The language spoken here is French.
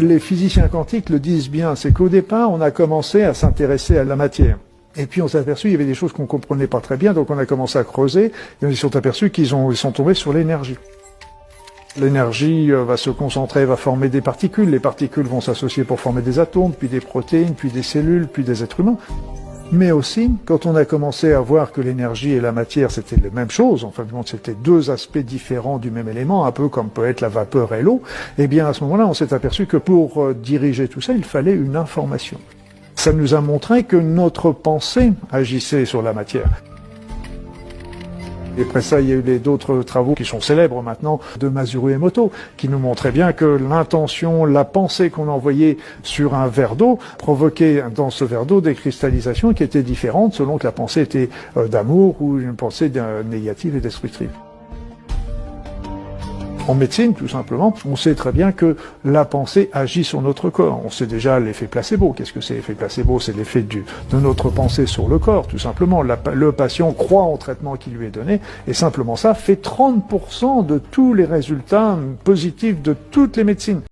Les physiciens quantiques le disent bien, c'est qu'au départ, on a commencé à s'intéresser à la matière. Et puis on s'est aperçu qu'il y avait des choses qu'on comprenait pas très bien, donc on a commencé à creuser, et on s'est aperçu ils sont tombés sur l'énergie. L'énergie va se concentrer, va former des particules, les particules vont s'associer pour former des atomes, puis des protéines, puis des cellules, puis des êtres humains. Mais aussi, quand on a commencé à voir que l'énergie et la matière c'était la même chose, enfin c'était deux aspects différents du même élément, un peu comme peut être la vapeur et l'eau, eh bien à ce moment-là on s'est aperçu que pour diriger tout ça, il fallait une information. Ça nous a montré que notre pensée agissait sur la matière. Et après ça, il y a eu d'autres travaux qui sont célèbres maintenant de Masaru Emoto, qui nous montraient bien que l'intention, la pensée qu'on envoyait sur un verre d'eau provoquait dans ce verre d'eau des cristallisations qui étaient différentes selon que la pensée était d'amour ou une pensée négative et destructrice. En médecine, tout simplement, on sait très bien que la pensée agit sur notre corps. On sait déjà l'effet placebo. Qu'est-ce que c'est l'effet placebo? C'est l'effet de notre pensée sur le corps, tout simplement. Le patient croit au traitement qui lui est donné, et simplement ça fait 30% de tous les résultats positifs de toutes les médecines.